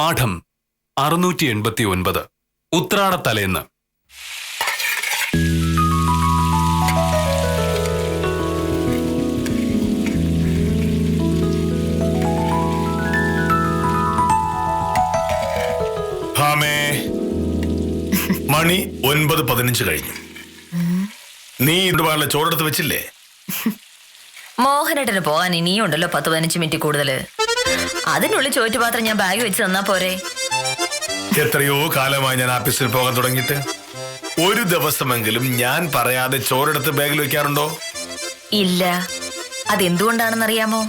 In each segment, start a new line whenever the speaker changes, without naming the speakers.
പാഠം 689 ഉത്രാടത്തലേന്ന്.
മണി 9:15 കഴിഞ്ഞു. നീ ഇതുപോലെ ചോറെടുത്ത് വെച്ചില്ലേ?
മോഹനേട്ടന് പോകാൻ ഇനിയുണ്ടല്ലോ 10-15 മിനിറ്റ് കൂടുതല്. അതിനുള്ളിൽ ചോറ്റുപാത്രം ഞാൻ ബാഗ് വെച്ച് തന്നാ പോരെ?
എത്രയോ കാലമായി ഞാൻ ഓഫീസിൽ പോകാൻ തുടങ്ങിയിട്ട് ഒരു ദിവസമെങ്കിലും ഞാൻ പറയാതെ ചോറെടുത്ത് ബാഗിൽ വെക്കാറുണ്ടോ?
ഇല്ല. അതെന്തുകൊണ്ടാണെന്നറിയാമോ?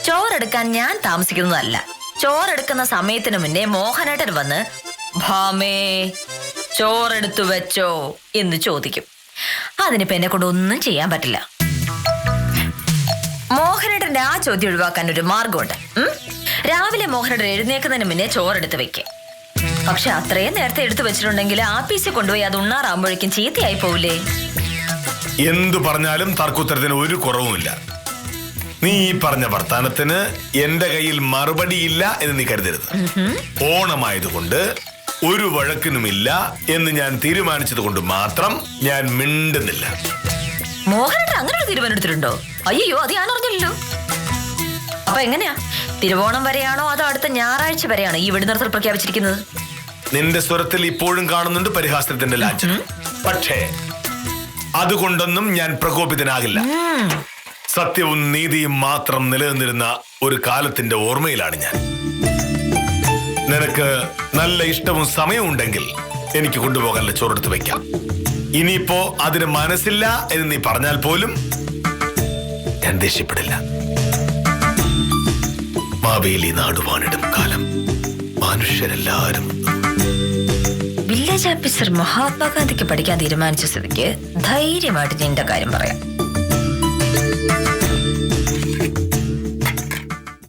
ചോറെടുക്കാൻ ഞാൻ താമസിക്കുന്നതല്ല. ചോറെടുക്കുന്ന സമയത്തിന് മുന്നേ മോഹനേട്ടൻ വന്ന് ഭാമേ ചോറെടുത്തു വെച്ചോ എന്ന് ചോദിക്കും. അതിനിപ്പോ എന്നെ കൊണ്ട് ഒന്നും ചെയ്യാൻ പറ്റില്ല. മോഹനേട്ടന്റെ ആ ചോദ്യം ഒഴിവാക്കാൻ ഒരു മാർഗമുണ്ട്. രാവിലെ മോഹനേട്ടൻ എഴുന്നേക്കുന്നതിന് മുന്നേ ചോറെടുത്ത് വെക്കുക. പക്ഷെ അത്രയും നേരത്തെ എടുത്തു വെച്ചിട്ടുണ്ടെങ്കിൽ ആപ്പീസിൽ കൊണ്ടുപോയി അത് ഉണ്ണാറാകുമ്പോഴേക്കും ചീത്തയായി പോവില്ലേ?
എന്തു പറഞ്ഞാലും തർക്കുത്തരത്തിന് ഒരു കുറവുമില്ല. നീ ഈ പറഞ്ഞ വർത്താനത്തിന് എന്റെ കയ്യിൽ മറുപടിയില്ല എന്ന് നീ കരുതരുത്. ഓണമായതുകൊണ്ട് ഒരു വഴക്കിനുമില്ല എന്ന് ഞാൻ തീരുമാനിച്ചത് കൊണ്ട് മാത്രം ഞാൻ മിണ്ടുന്നില്ല.
മോഹനേട്ടൻ അങ്ങനെ ഒരു തീരുമാനം എടുത്തിട്ടുണ്ടോ? അയ്യോ, അത് ഞാൻ അറിഞ്ഞില്ലല്ലോ. അപ്പൊ എങ്ങനെയാ? തിരുവോണം വരെയാണോ അതോ അടുത്ത ഞായറാഴ്ച വരെയാണോ ഈ വെടിനിർത്തൽ പ്രഖ്യാപിച്ചിരിക്കുന്നത്?
നിന്റെ സ്വരത്തിൽ ഇപ്പോഴും കാണുന്നുണ്ട് പരിഹാസത്തിന്റെ ലാഞ്ചനം. പക്ഷേ അതുകൊണ്ടൊന്നും ഞാൻ പ്രകോപിതനാകില്ല. സത്യവും നീതിയും മാത്രം നിലനിന്നിരുന്ന ഒരു കാലത്തിന്റെ ഓർമ്മയിലാണ് ഞാൻ. നിനക്ക് നല്ല ഇഷ്ടവും സമയവും ഉണ്ടെങ്കിൽ എനിക്ക് കൊണ്ടുപോകാനുള്ള ചോറെടുത്ത് വെക്കാം. ഇനിയിപ്പോ അതിന് മനസ്സില്ല എന്ന് നീ പറഞ്ഞാൽ പോലും ഞാൻ ദേഷ്യപ്പെടില്ല. മാവേലി നാടുവാണിടും കാലം മനുഷ്യരെല്ലാരും.
വില്ലേജ് ഓഫീസർ മഹാത്മാഗാന്ധിക്ക് പഠിക്കാൻ തീരുമാനിച്ച സ്ഥിതിക്ക് ധൈര്യമായിട്ട് നിന്റെ കാര്യം പറയാം.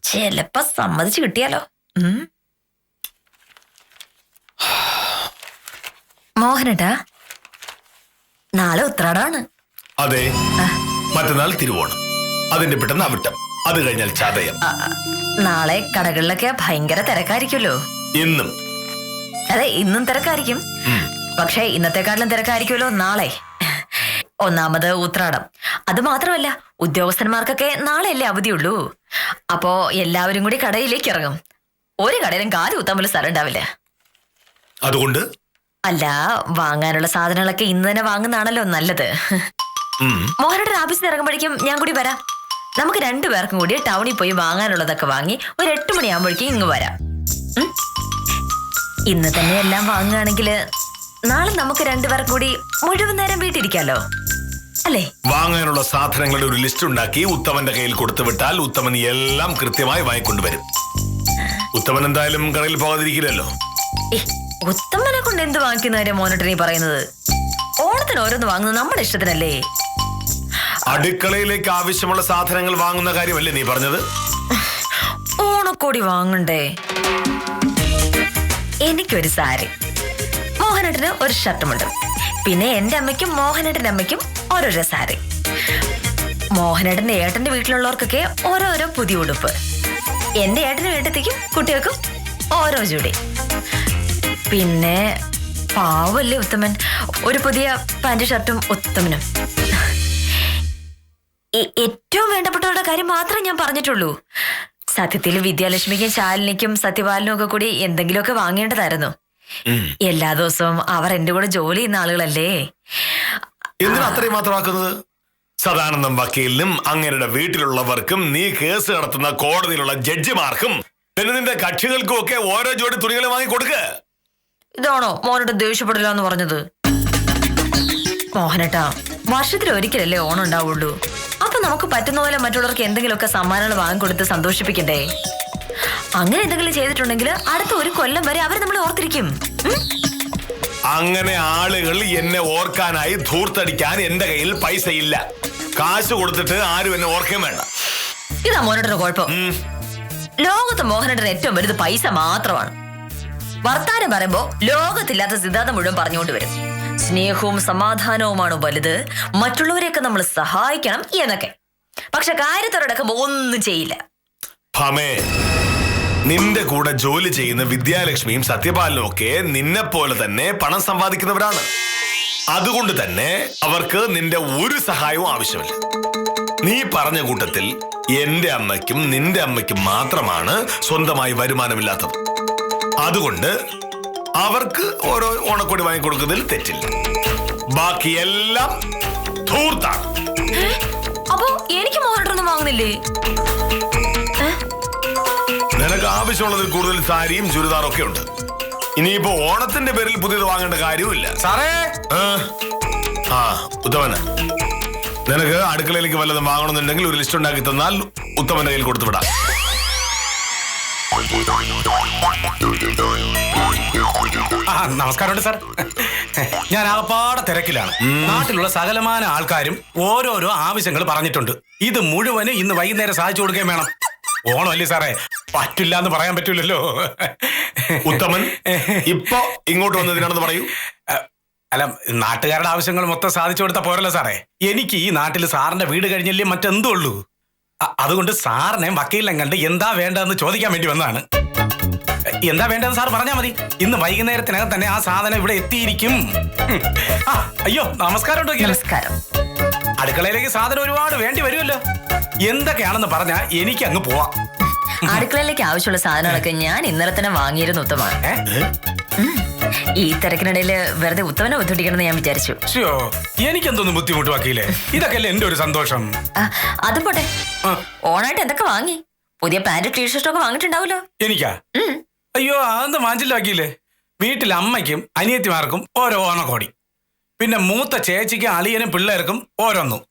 ചിലപ്പോ സമ്മതിച്ചു കിട്ടിയാലോ. മോഹനേട്ടാ, നാളെ ഉത്രാടാണ്.
അതെ, മറ്റന്നാൾ തിരുവോണം, അതിന്റെ പെട്ടെന്ന് അവിട്ടം, അത് കഴിഞ്ഞാൽ ചതയം.
നാളെ കടകളിലൊക്കെ ഭയങ്കര തിരക്കായിരിക്കുമല്ലോ.
ഇന്നും
അതെ, ഇന്നും തിരക്കായിരിക്കും. പക്ഷെ ഇന്നത്തെക്കാട്ടിലും തിരക്കായിരിക്കുമല്ലോ നാളെ. ഒന്നാമത് ഉത്രാടം. അത് മാത്രമല്ല, ഉദ്യോഗസ്ഥന്മാർക്കൊക്കെ നാളെയല്ലേ അവധിയുള്ളൂ. അപ്പോ എല്ലാവരും കൂടി കടയിലേക്ക് ഇറങ്ങും. ഒരു കടയിലും കാല് കുത്താൻ പോലും സ്ഥലം ഉണ്ടാവില്ല.
അതുകൊണ്ട്
അല്ല, വാങ്ങാനുള്ള സാധനങ്ങളൊക്കെ ഇന്ന് തന്നെ വാങ്ങുന്നതാണല്ലോ നല്ലത്. മോഹനയുടെ ഓഫീസിൽ ഇറങ്ങുമ്പോഴേക്കും ഞാൻ കൂടി വരാം. നമുക്ക് 2 പേർക്കും കൂടി ടൗണിൽ പോയി വാങ്ങാനുള്ളതൊക്കെ വാങ്ങി ഒരു 8 മണിയാകുമ്പോഴേക്കും ഇങ്ങ് വരാം. ഇന്ന് തന്നെ എല്ലാം വാങ്ങുകയാണെങ്കിൽ നാളെ നമുക്ക് 2 പേർക്കും കൂടി മുഴുവൻ നേരം വീട്ടിരിക്കാലോ, അല്ലേ?
വാങ്ങാനുള്ള സാധനങ്ങളുടെ ഒരു ലിസ്റ്റ് ഉണ്ടാക്കി ഉത്തമന്റെ കയ്യിൽ കൊടുത്തു വിട്ടാൽ ഉത്തമൻ എല്ലാം കൃത്യമായി വാങ്ങിക്കൊണ്ടുവരും. ഉത്തമൻ എന്തായാലും കടയിൽ പോകാതിരിക്കില്ലല്ലോ.
ഉത്തമനെ കൊണ്ട് എന്ത് വാങ്ങിക്കുന്ന കാര്യം മോനോട്ട് നീ പറയുന്നത്? ഓണത്തിന് ഓരോന്ന് വാങ്ങുന്നത് നമ്മുടെ ഇഷ്ടത്തിനല്ലേ?
അടുക്കളയിലേക്ക് ആവശ്യമുള്ള സാധനങ്ങൾ വാങ്ങുന്ന കാര്യമല്ലേ നീ പറഞ്ഞത്?
ഓണക്കോടി വാങ്ങണ്ടേ? എനിക്കൊരു സാരി, മോഹനേട്ടന് ഒരു ഷർട്ടുമുണ്ട്. പിന്നെ എന്റെ അമ്മയ്ക്കും മോഹനേട്ടന്റെ അമ്മയ്ക്കും ഓരോരോ സാരി. മോഹനേട്ടന്റെ ഏട്ടന്റെ വീട്ടിലുള്ളവർക്കൊക്കെ ഓരോരോ പുതിയ ഉടുപ്പ്. എന്റെ ഏട്ടന്റെ വീട്ടിലേക്കും കുട്ടികൾക്കും ഓരോ ജോഡി. പിന്നെ പാവല്ലേ ഉത്തമൻ, ഒരു പുതിയ പാന്റ് ഷർട്ടും ഉത്തമനും. ഏറ്റവും വേണ്ടപ്പെട്ടവരുടെ കാര്യം മാത്രമേ ഞാൻ പറഞ്ഞിട്ടുള്ളൂ. സത്യത്തിൽ വിദ്യാലക്ഷ്മിക്കും ശാലിനിക്കും സത്യപാലനും ഒക്കെ കൂടി എന്തെങ്കിലുമൊക്കെ വാങ്ങേണ്ടതായിരുന്നു. എല്ലാ ദിവസവും അവർ എന്റെ കൂടെ ജോലി ചെയ്യുന്ന ആളുകളല്ലേ.
എന്തിനാ അത്രയും മാത്രമാക്കുന്നത്? സദാനന്ദം വക്കീലിനും അങ്ങയുടെ വീട്ടിലുള്ളവർക്കും നീ കേസ് നടത്തുന്ന കോടതിയിലുള്ള ജഡ്ജിമാർക്കും പിന്നെ നിന്റെ കക്ഷികൾക്കും ഒക്കെ ഓരോ ജോഡി തുണികൾ വാങ്ങി കൊടുക്ക.
ഇതാണോ മോനോട്ട് ദേഷ്യപ്പെടില്ല എന്ന് പറഞ്ഞത്? മോഹനേട്ടാ, വർഷത്തിൽ ഒരിക്കലല്ലേ ഓണം ഉണ്ടാവുള്ളൂ. അപ്പൊ നമുക്ക് പറ്റുന്ന പോലെ മറ്റുള്ളവർക്ക് എന്തെങ്കിലുമൊക്കെ സമ്മാനങ്ങൾ വാങ്ങിക്കൊടുത്ത് സന്തോഷിപ്പിക്കണ്ടേ? അങ്ങനെ എന്തെങ്കിലും ചെയ്തിട്ടുണ്ടെങ്കിൽ അടുത്ത 1 കൊല്ലം വരെ അവർ നമ്മളെ ഓർത്തിരിക്കും.
അങ്ങനെ ആളുകൾ എന്നെ ഓർക്കാനായി ധൂർത്തടിക്കാൻ എന്റെ കയ്യിൽ പൈസ ഇല്ല. കാശ് കൊടുത്തിട്ട് ആരും എന്നെ ഓർക്കാൻ വേണ്ട.
ഇതാ മോഹനേട്ടന്റെ കുഴപ്പം. ലോകത്ത് മോഹനേട്ടന് ഏറ്റവും വലുത് പൈസ മാത്രമാണ്. വർത്താനം പറയുമ്പോ ലോകത്തില്ലാത്ത സിദ്ധാന്തം മുഴുവൻ പറഞ്ഞുകൊണ്ട് വരും. സ്നേഹവും സമാധാനവുമാണ് വലുത്, മറ്റുള്ളവരെയൊക്കെ നമ്മൾ സഹായിക്കണം എന്നൊക്കെ. പക്ഷെ കാര്യത്തോടൊക്കെ ഒന്നും ചെയ്യില്ല.
നിന്റെ കൂടെ ജോലി ചെയ്യുന്ന വിദ്യാലക്ഷ്മിയും സത്യപാലനും ഒക്കെ നിന്നെ പോലെ തന്നെ പണം സമ്പാദിക്കുന്നവരാണ്. അതുകൊണ്ട് തന്നെ അവർക്ക് നിന്റെ ഒരു സഹായവും ആവശ്യമില്ല. നീ പറഞ്ഞ കൂട്ടത്തിൽ എന്റെ അമ്മയ്ക്കും നിന്റെ അമ്മയ്ക്കും മാത്രമാണ് സ്വന്തമായി വരുമാനമില്ലാത്തത്. അതുകൊണ്ട് അവർക്ക് ഓരോ ഓണക്കോടി വാങ്ങിക്കൊടുക്കുന്നതിൽ തെറ്റില്ല. ബാക്കിയെല്ലാം ധൂർത്താണ്.
അപ്പോ എനിക്ക് മോഹനൊന്നും വാങ്ങുന്നില്ലേ?
നിനക്ക് ആവശ്യമുള്ളതിൽ കൂടുതൽ സാരിയും ചുരിദാറും ഒക്കെ ഉണ്ട്. ഇനിയിപ്പോ ഓണത്തിന്റെ പേരിൽ പുതിയത് വാങ്ങേണ്ട കാര്യമില്ല.
സാറേ,
ആ ഉത്തമന, നിനക്ക് അടുക്കളയിലേക്ക് വല്ലതും വാങ്ങണമെന്നുണ്ടെങ്കിൽ ഒരു ലിസ്റ്റ് ഉണ്ടാക്കി തന്നാൽ ഉത്തമന്റെ കയ്യിൽ കൊടുത്തു വിടാം.
നമസ്കാരമുണ്ട് സാർ. ഞാൻ ആകപ്പാടെ തിരക്കിലാണ്. നാട്ടിലുള്ള സകലമാന ആൾക്കാരും ഓരോരോ ആവശ്യങ്ങൾ പറഞ്ഞിട്ടുണ്ട്. ഇത് മുഴുവനും ഇന്ന് വൈകുന്നേരം സാധിച്ചു കൊടുക്കുകയും വേണം. ഓണമല്ലേ സാറേ, പറ്റില്ല എന്ന് പറയാൻ പറ്റൂലല്ലോ.
ഉത്തമൻ ഇപ്പൊ ഇങ്ങോട്ട് വന്നതിനാണെന്ന് പറയൂ.
അല്ല, നാട്ടുകാരുടെ ആവശ്യങ്ങൾ മൊത്തം സാധിച്ചു കൊടുത്താൽ പോരല്ലോ സാറേ. എനിക്ക് ഈ നാട്ടിൽ സാറിന്റെ വീട് കഴിഞ്ഞല്ലേ മറ്റെന്തോ ഉള്ളൂ. അതുകൊണ്ട് സാറിനെ വക്കീലിനെ കണ്ട് എന്താ വേണ്ടതെന്ന് ചോദിക്കാൻ വേണ്ടി വന്നതാണ്. എന്താ വേണ്ടതെന്ന് സാർ പറഞ്ഞാൽ മതി. ഇന്ന് വൈകുന്നേരത്തിനകം തന്നെ ആ സാധനം ഇവിടെ എത്തിയിരിക്കും. അയ്യോ, നമസ്കാരം.
നമസ്കാരം.
അടുക്കളയിലേക്ക് സാധനം ഒരുപാട് വേണ്ടി വരുമല്ലോ. എന്തൊക്കെയാണെന്ന് പറഞ്ഞാൽ എനിക്ക് അങ്ങ് പോവാം.
അടുക്കളയിലേക്ക് ആവശ്യമുള്ള സാധനങ്ങളൊക്കെ ഞാൻ ഇന്നലെ തന്നെ വാങ്ങിയിരുന്നു ഉത്തമ. ഈ തിരക്കിനിടയില് വെറുതെ ഉത്തമനെ ബുദ്ധിമുട്ടിക്കണമെന്ന് ഞാൻ വിചാരിച്ചു.
എനിക്കെന്തോന്ന് ബുദ്ധിമുട്ട് വക്കീലേ, ഇതൊക്കെയല്ലേ എന്റെ ഒരു സന്തോഷം.
അതും പോട്ടെ, ഓണായിട്ട് എന്തൊക്കെ വാങ്ങി? പുതിയ പാന്റ് ടീഷർട്ടും ഒക്കെ വാങ്ങിയിട്ടുണ്ടാവല്ലോ.
എനിക്കാ? അയ്യോ, അതൊന്നും വാങ്ങിച്ചില്ല വക്കീലേ. വീട്ടിൽ അമ്മയ്ക്കും അനിയത്തിമാർക്കും ഓരോ ഓണക്കോടി, പിന്നെ മൂത്ത ചേച്ചിക്കും അളിയനും പിള്ളേർക്കും ഓരോന്നും,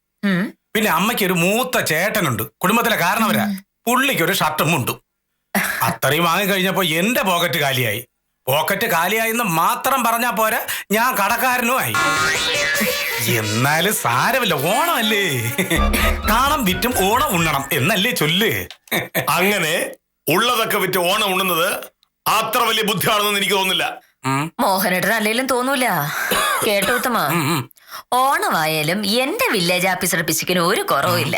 പിന്നെ അമ്മയ്ക്ക് ഒരു മൂത്ത ചേട്ടനുണ്ട്, കുടുംബത്തിലെ കാരണവരാ. പുള്ളിക്കൊരു ഷർട്ടും മുണ്ടും. അത്രയും വാങ്ങിക്കഴിഞ്ഞപ്പോ എന്റെ പോക്കറ്റ് കാലിയായി. പോക്കറ്റ് കാലിയായിന്ന് മാത്രം പറഞ്ഞാ പോരാ, ഞാൻ കടക്കാരനുമായി. എന്നാലും സാരമില്ല, ഓണമല്ലേ. കാണം വിറ്റും ഓണം ഉണ്ണണം എന്നല്ലേ ചൊല്ല്.
അങ്ങനെ ഉള്ളതൊക്കെ വിറ്റ് ഓണം ഉണ്ണുന്നത് അത്ര വലിയ ബുദ്ധിയാണെന്ന് എനിക്ക് തോന്നുന്നില്ല.
മോഹനേട്ടൻ അല്ലെങ്കിലും തോന്നൂല. കേട്ടോ ഉത്തമ, ഓണമായാലും എന്റെ വില്ലേജ് ഓഫീസർ പിശുക്കിന് ഒരു കുറവില്ല.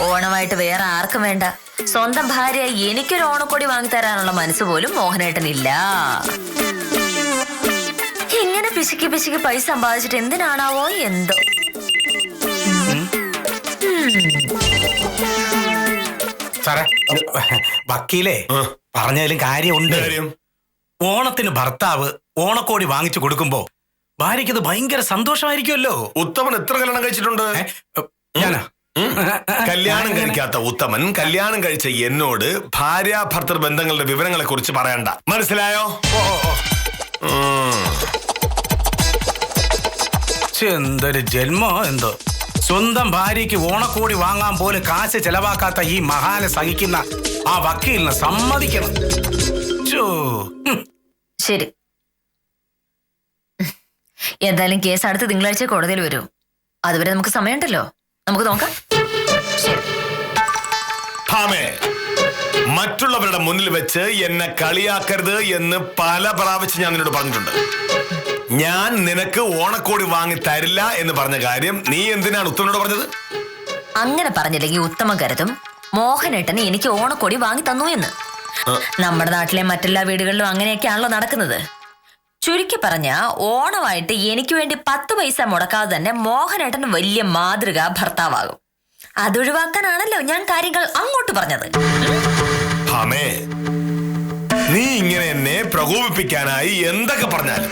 ഓണമായിട്ട് വേറെ ആർക്കും വേണ്ട, സ്വന്തം ഭാര്യ എനിക്കൊരു ഓണക്കൊടി വാങ്ങിത്തരാനുള്ള മനസ്സ് പോലും മോഹനേട്ടനില്ല. ഇങ്ങനെ പിശുക്കി പിശുക്കി പൈസ സമ്പാദിച്ചിട്ട് എന്തിനാണാവോ എന്തോ.
സാറേ, വക്കീലേ പറഞ്ഞതിലും കാര്യമുണ്ട്. ഓണത്തിന് ഭർത്താവ് ഓണക്കോടി വാങ്ങിച്ചു കൊടുക്കുമ്പോ ഭാര്യയ്ക്ക് അത് ഭയങ്കര സന്തോഷമായിരിക്കുമല്ലോ.
ഉത്തമൻ എത്ര കല്യാണം കഴിച്ചിട്ടുണ്ട്?
ഞാനാ?
കല്യാണം കഴിക്കാത്ത ഉത്തമൻ കല്യാണം കഴിച്ച എന്നോട് ഭാര്യ ഭർത്തൃ ബന്ധങ്ങളുടെ വിവരങ്ങളെ കുറിച്ച് പറയണ്ട, മനസ്സിലായോ?
എന്തൊരു ജന്മോ എന്തോ. സ്വന്തം ഭാര്യയ്ക്ക് ഓണക്കോടി വാങ്ങാൻ പോലും കാശ് ചെലവാക്കാത്ത ഈ മഹാനെ സഹിക്കുന്ന ആ വക്കീലിനെ സമ്മതിക്കണം.
ശരി, എന്തായാലും കേസ് അടുത്ത് തിങ്കളാഴ്ച കോടതിയിൽ വരും. അതുവരെ നമുക്ക് സമയമുണ്ടല്ലോ, നമുക്ക് നോക്കാം. ശരി.
മറ്റുള്ളവരുടെ മുന്നിൽ വെച്ച് എന്നെ കളിയാക്കരുത് എന്ന് പല പ്രാവശ്യം ഞാൻ നിന്നോട് പറഞ്ഞിട്ടുണ്ട്. ഞാൻ നിനക്ക് ഓണക്കോടി വാങ്ങി തരില്ല എന്ന് പറഞ്ഞ കാര്യം നീ എന്തിനാണ് ഉത്തമനോട് പറഞ്ഞത്?
അങ്ങനെ പറഞ്ഞില്ലെങ്കിൽ ഉത്തമൻ കരുതും മോഹനേട്ടന് എനിക്ക് ഓണക്കോടി വാങ്ങി തന്നു എന്ന്. നമ്മുടെ നാട്ടിലെ മറ്റെല്ലാ വീടുകളിലും അങ്ങനെയൊക്കെയാണല്ലോ നടക്കുന്നത്. ചുരുക്കി പറഞ്ഞ ഓണമായിട്ട് എനിക്ക് വേണ്ടി 10 പൈസ മുടക്കാതെ തന്നെ മോഹനേട്ടൻ വലിയ മാതൃകാ ഭർത്താവാകും. അതൊഴിവാക്കാനാണല്ലോ ഞാൻ കാര്യങ്ങൾ അങ്ങോട്ട് പറഞ്ഞത്.
നീ ഇങ്ങനെ എന്നെ പ്രകോപിപ്പിക്കാനായി എന്തൊക്കെ പറഞ്ഞാലും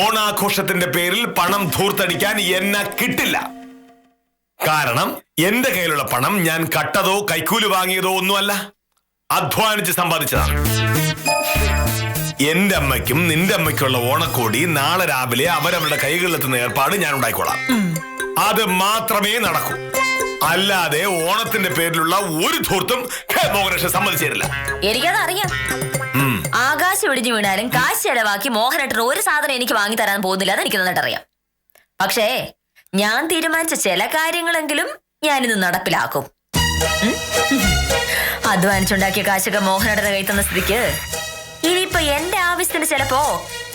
ഓണാഘോഷത്തിന്റെ പേരിൽ പണം ധൂർത്തടിക്കാൻ എന്നെ കിട്ടില്ല. കാരണം എന്റെ കയ്യിലുള്ള പണം ഞാൻ കട്ടതോ കൈക്കൂലി വാങ്ങിയതോ ഒന്നുമല്ല, അധ്വാനിച്ച് സമ്പാദിച്ചതാണ്. എന്റെ അമ്മയ്ക്കും നിന്റെ അമ്മയ്ക്കുള്ള ഓണക്കോടി നാളെ രാവിലെ അവരവരുടെ കൈകളിലെത്തുന്ന ഏർപ്പാട് ഞാൻ ഉണ്ടായിക്കോളാം. അത് മാത്രമേ നടക്കൂ. അല്ലാതെ ഓണത്തിന്റെ പേരിലുള്ള ഒരു ധൂർത്തും മോഹനേട്ടൻ സമ്മതിച്ചില്ല.
എനിക്കത് അറിയാം. ആകാശം ഒടിഞ്ഞു വീണാലും കാശ് ചെലവാക്കി മോഹനേട്ടൻ ഒരു സാധനം എനിക്ക് വാങ്ങി തരാൻ പോകുന്നില്ല, എന്ന് എനിക്ക് നന്നായിട്ട് അറിയാം. പക്ഷേ ഞാൻ തീരുമാനിച്ച ചില കാര്യങ്ങളെങ്കിലും ഞാനിന്ന് നടപ്പിലാക്കും. അധ്വാനിച്ചുണ്ടാക്കിയ കാശൊക്കെ മോഹനേട്ടന്റെ കൈ തന്ന സ്ഥിതിക്ക് ഇനിയിപ്പോ എന്റെ ആവശ്യത്തിന് ചിലപ്പോ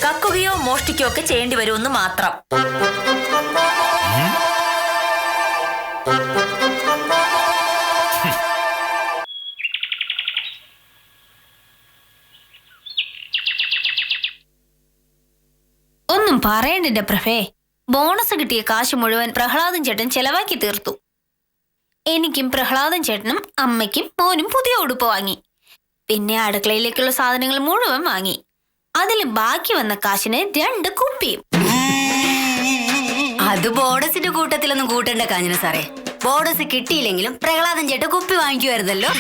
കക്കുകയോ മോഷ്ടിക്കുകയോ ഒക്കെ ചെയ്യേണ്ടി വരുമെന്ന് മാത്രം.
പറയണ്ടിന്റെ പ്രഭേ, ബോണസ് കിട്ടിയ കാശ് മുഴുവൻ പ്രഹ്ലാദൻ ചേട്ടൻ ചെലവാക്കി തീർത്തു. എനിക്കും പ്രഹ്ലാദൻ ചേട്ടനും അമ്മയ്ക്കും മോനും പുതിയ ഉടുപ്പ് വാങ്ങി. പിന്നെ അടുക്കളയിലേക്കുള്ള സാധനങ്ങൾ മുഴുവൻ വാങ്ങി. അതിൽ ബാക്കി വന്ന കാശിന് 2 കുപ്പിയും.
അത് ബോണസിന്റെ കൂട്ടത്തിലൊന്നും കൂട്ടേണ്ട കാഞ്ഞന സാറേ. ബോണസ് കിട്ടിയില്ലെങ്കിലും പ്രഹ്ലാദൻ ചേട്ടൻ കുപ്പി വാങ്ങിക്കുമായിരുന്നല്ലോ.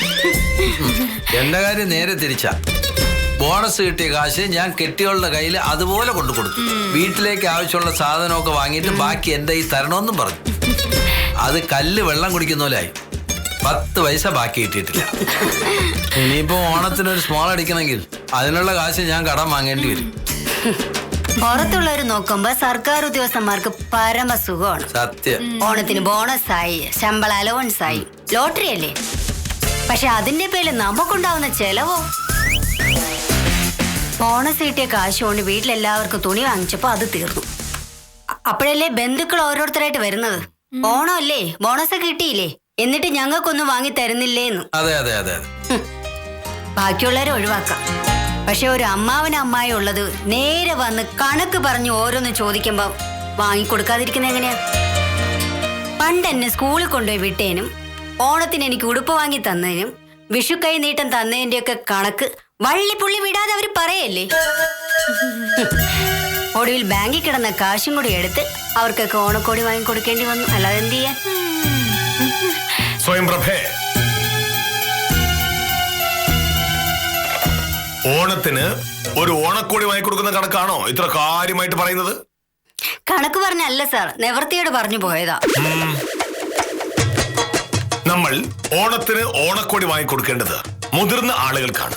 എന്റെ കാര്യം നേരെ തിരിച്ചാ. ബോണസ് കിട്ടിയ കാശ് ഞാൻ കെട്ടിയോളുടെ കയ്യിൽ അതുപോലെ കൊണ്ടു കൊടുത്തു. വീട്ടിലേക്ക് ആവശ്യമുള്ള സാധനമൊക്കെ വാങ്ങിയിട്ട് ബാക്കി എന്റെ ഈ തരണമെന്നും പറഞ്ഞു. അത് കല്ല് വെള്ളം കുടിക്കുന്ന പോലെയായി. 10 പൈസ ബാക്കി കിട്ടിയിട്ടില്ല. ഇനിയിപ്പോ ഓണത്തിനൊരു സ്മോൾ അടിക്കണമെങ്കിൽ അതിനുള്ള കാശ് ഞാൻ കടം വാങ്ങേണ്ടി വരും.
പുറത്തുള്ളവർ നോക്കുമ്പോ സർക്കാർ ഉദ്യോഗസ്ഥന്മാർക്ക് പരമസുഖമാണ്.
സത്യം.
ഓണത്തിന് ബോണസ് ആയി, ശമ്പള അലവൻസ് ആയി, ലോട്ടറി അല്ലേ. പക്ഷെ അതിന്റെ പേരിൽ നമുക്കുണ്ടാവുന്ന ചെലവോ? ബോണസ് കിട്ടിയ കാശ് കൊണ്ട് വീട്ടിലെല്ലാവർക്കും തുണി വാങ്ങിച്ചപ്പോ അത് തീർന്നു. അപ്പോഴല്ലേ ബന്ധുക്കൾ ഓരോരുത്തരായിട്ട് വരുന്നത്. ഓണമല്ലേ, ബോണസ് കിട്ടിയില്ലേ, എന്നിട്ട് ഞങ്ങൾക്കൊന്നും വാങ്ങി തരുന്നില്ലേന്ന്.
അതെ അതെ അതെ.
ബാക്കിയുള്ളവരെ ഒഴിവാക്കാം. പക്ഷെ ഒരു അമ്മാവനും അമ്മായി ഉള്ളത് നേരെ വന്ന് കണക്ക് പറഞ്ഞ് ഓരോന്ന് ചോദിക്കുമ്പോ വാങ്ങിക്കൊടുക്കാതിരിക്കുന്ന എങ്ങനെയാ? പണ്ട് എന്നെ സ്കൂളിൽ കൊണ്ടുപോയി വിട്ടേനും ഓണത്തിന് എനിക്ക് ഉടുപ്പ് വാങ്ങി തന്നതിനും വിഷുക്കൈ നീട്ടം തന്നതിന്റെ ഒക്കെ കണക്ക് വള്ളിപ്പുള്ളി വിടാതെ അവര് പറയല്ലേ. ഒടുവിൽ ബാങ്കിൽ കിടന്ന കാശും കൂടി എടുത്ത് അവർക്കൊക്കെ ഓണക്കോടി വാങ്ങിക്കൊടുക്കേണ്ടി വന്നു. അല്ലാതെ എന്ത് ചെയ്യാൻ?
സ്വയംപ്രഭേ, ഓണത്തിന് ഒരു ഓണക്കോടി വാങ്ങിക്കൊടുക്കുന്ന കണക്കാണോ ഇത്ര കാര്യമായിട്ട് പറയുന്നത്?
കണക്ക് പറഞ്ഞല്ല സാർ, നിവർത്തിയോട് പറഞ്ഞു പോയതാ.
നമ്മൾ ഓണത്തിന് ഓണക്കോടി വാങ്ങിക്കൊടുക്കേണ്ടത് മുതിർന്ന ആളുകൾക്കാണ്.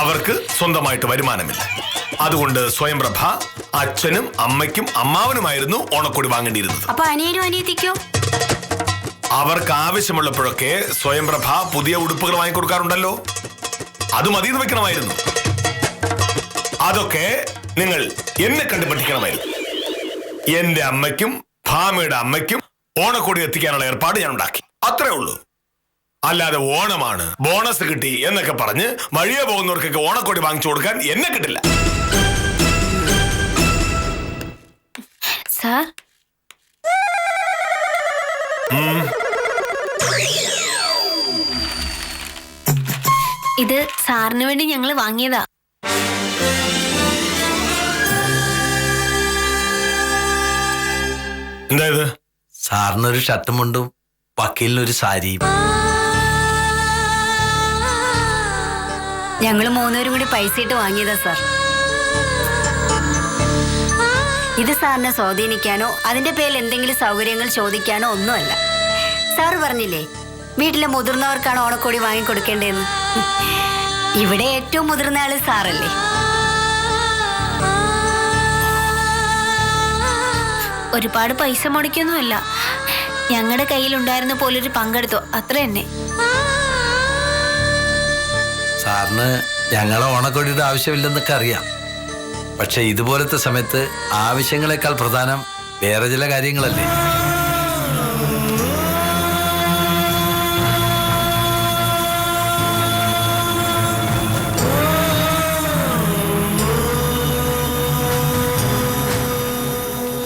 അവർക്ക് സ്വന്തമായിട്ട് വരുമാനമില്ല. അതുകൊണ്ട് സ്വയംപ്രഭ അച്ഛനും അമ്മയ്ക്കും അമ്മാവനുമായിരുന്നു ഓണക്കോടി വാങ്ങേണ്ടിയിരുന്നത്.
അപ്പൊ അനിയനും അനിയത്തിക്കോ?
അവർക്ക് ആവശ്യമുള്ളപ്പോഴൊക്കെ സ്വയംപ്രഭ പുതിയ ഉടുപ്പുകൾ വാങ്ങിക്കൊടുക്കാറുണ്ടല്ലോ. അത് മതിയെന്ന് വെക്കണമായിരുന്നു. അതൊക്കെ നിങ്ങൾ എന്നെ കണ്ടു പഠിക്കണമായിരുന്നു. എന്റെ അമ്മയ്ക്കും ഭാമയുടെ അമ്മയ്ക്കും ഓണക്കോടി എത്തിക്കാനുള്ള ഏർപ്പാട് ഞാൻ ഉണ്ടാക്കി. അത്രേ ഉള്ളൂ. അല്ലാതെ ഓണമാണ്, ബോണസ് കിട്ടി എന്നൊക്കെ പറഞ്ഞ് വഴിയെ പോകുന്നവർക്കൊക്കെ ഓണക്കോടി വാങ്ങിച്ചു കൊടുക്കാൻ എന്നെ കിട്ടില്ല.
സാർ, ഇത് സാറിന് വേണ്ടി ഞങ്ങൾ വാങ്ങിയതാ.
എന്താ ഇത്?
സാറിനൊരു ഷർട്ടും മുണ്ടും വക്കീലിനൊരു സാരിയും.
ഞങ്ങൾ 3 പേരും കൂടി പൈസ ഇട്ട് വാങ്ങിയതാ സാർ. ഇത് സാറിനെ സ്വാധീനിക്കാനോ അതിന്റെ പേരിൽ എന്തെങ്കിലും സൗകര്യങ്ങൾ ചോദിക്കാനോ ഒന്നുമല്ല. സാർ പറഞ്ഞില്ലേ വീട്ടിലെ മുതിർന്നവർക്കാണ് ഓണക്കോടി വാങ്ങിക്കൊടുക്കേണ്ടതെന്ന്. ഇവിടെ ഏറ്റവും മുതിർന്ന ആള് സാറല്ലേ.
ഒരുപാട് പൈസ മുടക്കൊന്നുമല്ല, ഞങ്ങളുടെ കയ്യിലുണ്ടായിരുന്ന പോലൊരു പങ്കെടുത്തു, അത്ര തന്നെ.
സാറിന് ഞങ്ങളെ ഓണക്കോടിയുടെ ആവശ്യമില്ലെന്നൊക്കെ അറിയാം. പക്ഷെ ഇതുപോലത്തെ സമയത്ത് ആവശ്യങ്ങളെക്കാൾ പ്രധാനം വേറെ ചില കാര്യങ്ങളല്ലേ.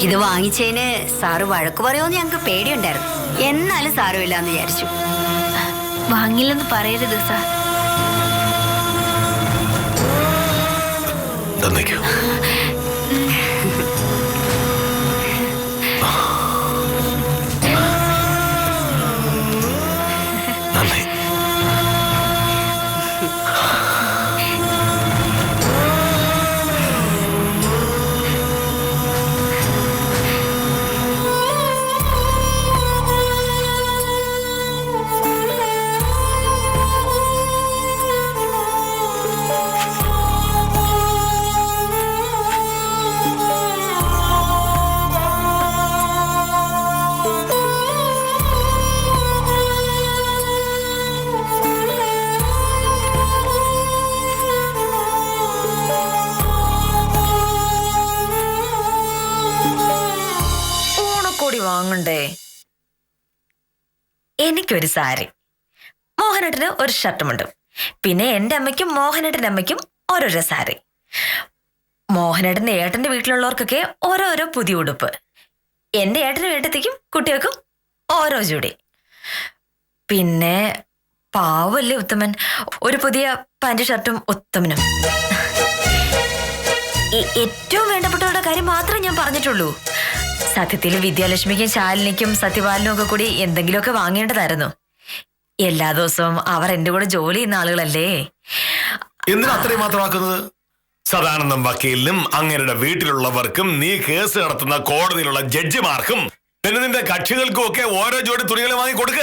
ഇത് വാങ്ങിച്ചതിന് സാറ് വഴക്ക് പറയുമെന്ന് ഞങ്ങൾക്ക് പേടിയുണ്ടായിരുന്നു. എന്നാലും സാരമില്ലാന്ന് വിചാരിച്ചു.
വാങ്ങില്ലെന്ന് പറയരുത് സാർ.
നന്ദി.
വാങ്ങണ്ടേ? എനിക്കൊരു സാരി, മോഹനേട്ടന് ഒരു ഷർട്ടുമുണ്ട്, പിന്നെ എന്റെ അമ്മയ്ക്കും മോഹനേട്ടന്റെ അമ്മയ്ക്കും ഓരോരോ സാരി. മോഹനേട്ടന്റെ ഏട്ടന്റെ വീട്ടിലുള്ളവർക്കൊക്കെ ഓരോരോ പുതിയ ഉടുപ്പ്. എന്റെ ഏട്ടനും ഏട്ടത്തേക്കും കുട്ടികൾക്കും ഓരോ ജോഡി. പിന്നെ പാവല്ലേ ഉത്തമൻ, ഒരു പുതിയ പാന്റ് ഷർട്ടും ഉത്തമനും. ഏറ്റവും വേണ്ടപ്പെട്ടവരുടെ കാര്യം മാത്രമേ ഞാൻ പറഞ്ഞിട്ടുള്ളൂ. സത്യത്തിൽ വിദ്യാലക്ഷ്മിക്കും ശാലിനിക്കും സത്യപാലനും ഒക്കെ കൂടി എന്തെങ്കിലുമൊക്കെ വാങ്ങേണ്ടതായിരുന്നു. എല്ലാ ദിവസവും അവർ എന്റെ കൂടെ ജോലി ചെയ്യുന്ന ആളുകളല്ലേ.
എന്തിനാ അത്രയും മാത്രമാക്കുന്നത്? സദാനന്ദം വക്കീലിനും അങ്ങയുടെ വീട്ടിലുള്ളവർക്കും നീ കേസ് നടത്തുന്ന കോടതിയിലുള്ള ജഡ്ജിമാർക്കും പിന്നെ നിന്റെ കക്ഷികൾക്കും ഒക്കെ ഓരോ ജോഡി തുണികൾ വാങ്ങി കൊടുക്ക.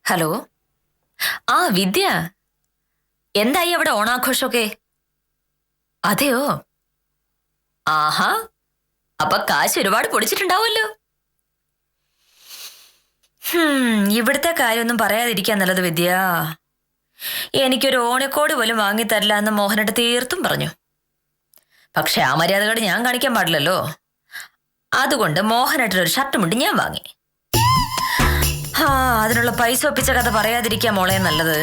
ഹലോ, ആ വിദ്യ, എന്തായി അവിടെ ഓണാഘോഷമൊക്കെ? അതെയോ? ആഹാ, അപ്പൊ കാശ് ഒരുപാട് പൊടിച്ചിട്ടുണ്ടാവുമല്ലോ. ഇവിടുത്തെ കാര്യമൊന്നും പറയാതിരിക്കാൻ നല്ലത് വിദ്യ. എനിക്കൊരു ഓണക്കോടി പോലും വാങ്ങിത്തരില്ല എന്ന് മോഹനേട്ട തീർത്തും പറഞ്ഞു. പക്ഷെ ആ മര്യാദകൾ ഞാൻ കാണിക്കാൻ പാടില്ലല്ലോ. അതുകൊണ്ട് മോഹനേട്ടനൊരു ഷർട്ടും മുണ്ട് ഞാൻ വാങ്ങി. അതിനുള്ള പൈസ ഒപ്പിച്ച കഥ പറയാതിരിക്കാൻ മോളെ നല്ലത്.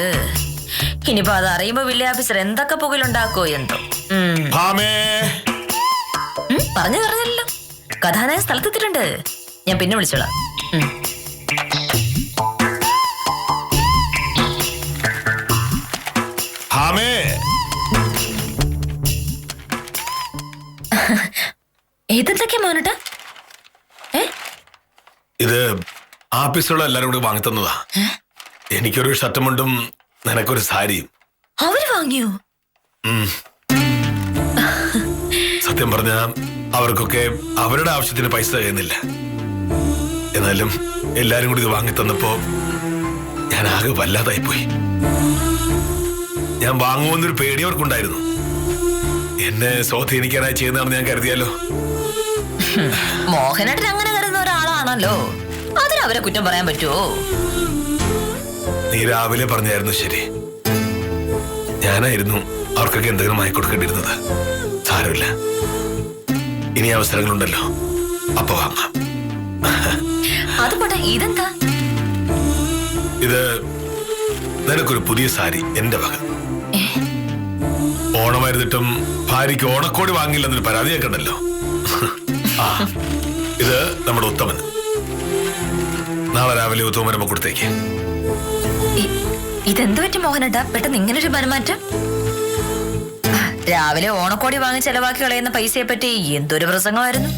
ഇനിയിപ്പോ അത് അറിയുമ്പോ വില്ലേജ് ഓഫീസർ എന്തൊക്കെ പുകയിലുണ്ടാക്കോ എന്തോ. പറഞ്ഞല്ലോ, കഥാനായ സ്ഥലത്തെത്തിയിട്ടുണ്ട്. ഞാൻ പിന്നെ വിളിച്ചോളാം. ഇതെന്തൊക്കെയാ മോനട്ടാ?
ഇത് ആഫീസിലുള്ള എല്ലാരും കൂടി വാങ്ങി തന്നതാ. എനിക്കൊരു ഷർട്ടുമുണ്ടും നിനക്കൊരു സാരിയും.
അവര് വാങ്ങിയോ?
സത്യം പറഞ്ഞ അവർക്കൊക്കെ അവരുടെ ആവശ്യത്തിന് പൈസ കഴിയുന്നില്ല. എന്നാലും എല്ലാരും കൂടി ഇത് വാങ്ങി തന്നപ്പോ ഞാൻ ആകെ വല്ലാതായി പോയി. ഞാൻ വാങ്ങുമെന്നൊരു പേടി അവർക്കുണ്ടായിരുന്നു. എന്നെ സ്വാധീനിക്കാനായി ചെയ്യുന്നതാണ് ഞാൻ കരുതിയാലോ.
മോഹനേട്ടൻ അങ്ങനെ കരുതുന്ന ഒരാളാണല്ലോ, അതിനവരെ കുറ്റം പറയാൻ പറ്റുമോ?
നീ രാവിലെ പറഞ്ഞായിരുന്നു ശരി. ഞാനായിരുന്നു അവർക്കൊക്കെ എന്തെങ്കിലും വാങ്ങി കൊടുക്കേണ്ടിയിരുന്നത്. സാരമില്ല, ഇനി അവസരങ്ങളുണ്ടല്ലോ, അപ്പൊ വാങ്ങാം.
അതുപോട്ടെ, ഇതെന്താ?
ഇത് നിനക്കൊരു പുതിയ സാരി എന്റെ വക. ഓണമായിരുന്നിട്ടും ഭാര്യയ്ക്ക് ഓണക്കോടി വാങ്ങില്ലെന്നൊരു പരാതി കേൾക്കണ്ടല്ലോ. ആ, ഇത് നമ്മുടെ ഉത്തമൻ. നാളെ രാവിലെ ഉത്തമനമ്മ കൊടുത്തേക്ക്.
ഇതെന്ത് പറ്റി മോഹനേട്ടാ പെട്ടെന്ന് ഇങ്ങനൊരു മനമാറ്റം? രാവിലെ ഓണക്കോടി വാങ്ങി ചെലവാക്കി കളയുന്ന പൈസയെ പറ്റി എന്തൊരു പ്രസംഗമായിരുന്നു.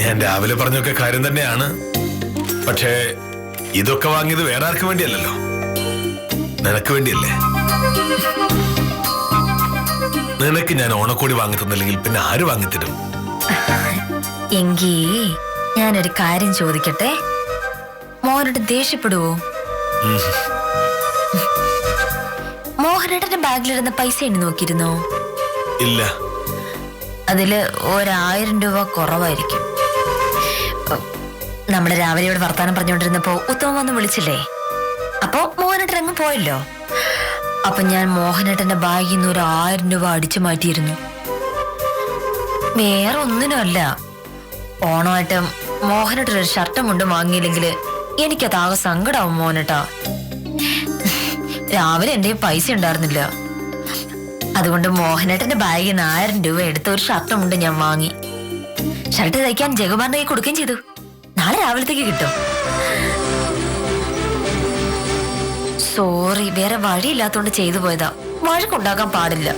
ഞാൻ രാവിലെ പറഞ്ഞൊക്കെ കാര്യം തന്നെയാണ്. പക്ഷേ ഇതൊക്കെ വാങ്ങിയത് വേറെ ആർക്കും വേണ്ടിയല്ലല്ലോ, നിനക്ക് വേണ്ടിയല്ലേ. നിനക്ക് ഞാൻ ഓണക്കോടി വാങ്ങി തന്നില്ലെങ്കിൽ പിന്നെ ആര് വാങ്ങിത്തരും?
എങ്കി ഞാനൊരു കാര്യം ചോദിക്കട്ടെ, മോഹനേട്ടൻ ദേഷ്യപ്പെടുവോ? മോഹനേട്ടന്റെ ബാഗിലിരുന്ന പൈസ എണ്ണി നോക്കിയിരുന്നോ?
ഇല്ല.
അതില് 1000 രൂപ കുറവായിരിക്കും. നമ്മള് രാവിലെ ഇവിടെ വർത്താനം പറഞ്ഞുകൊണ്ടിരുന്നപ്പോ ഉത്തമൻ വന്ന് വിളിച്ചില്ലേ, അപ്പൊ മോഹനേട്ടൻ അങ്ങ് പോയല്ലോ. അപ്പൊ ഞാൻ മോഹനേട്ടന്റെ ബാഗിൽ നിന്ന് 1000 രൂപ അടിച്ചു മാറ്റിയിരുന്നു. വേറെ ഒന്നിനുമല്ല, ഓണമായിട്ട് മോഹനേട്ടനൊരു ഷർട്ടും മുണ്ടും വാങ്ങിയില്ലെങ്കിൽ എനിക്കതാകെ സങ്കടാവും മോഹനേട്ടാ. രാവിലെ എന്റെ പൈസ ഉണ്ടായിരുന്നില്ല, അതുകൊണ്ട് മോഹനേട്ടന്റെ ബാഗിൽ നിന്ന് 1000 രൂപ എടുത്ത് ഒരു ഷർട്ടും മുണ്ടും ഞാൻ വാങ്ങി. ഷർട്ട് തയ്ക്കാൻ ജഗമാറിന്റെ കൈ കൊടുക്കുകയും ചെയ്തു. നാളെ രാവിലത്തേക്ക് കിട്ടും. സോറി, വേറെ വഴിയില്ലാത്തോണ്ട് ചെയ്തു പോയതാ. വഴക്കുണ്ടാക്കാൻ പാടില്ല.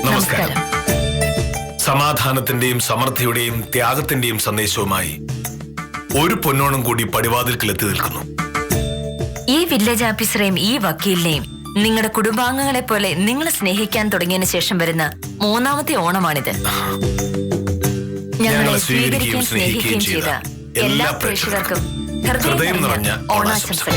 നമസ്കാരം. സമാധാനത്തിന്റെയും സമൃദ്ധിയുടെയും ത്യാഗത്തിന്റെയും സന്ദേശവുമായി ഒരു പൊന്നോണം കൂടി പടിവാതിൽക്കൽ എത്തി നിൽക്കുന്നു.
ഈ വില്ലേജ് ഓഫീസറെയും ഈ വക്കീലിനെയും നിങ്ങളുടെ കുടുംബാംഗങ്ങളെ പോലെ നിങ്ങളെ സ്നേഹിക്കാൻ തുടങ്ങിയതിനു ശേഷം വരുന്ന 3ാമത്തെ ഓണമാണിത്. ഞങ്ങളെ സ്വീകരിക്കുകയും സ്നേഹിക്കുകയും ചെയ്ത എല്ലാ പ്രേക്ഷകർക്കും ഹൃദയം നിറഞ്ഞ ഓണാശംസകൾ.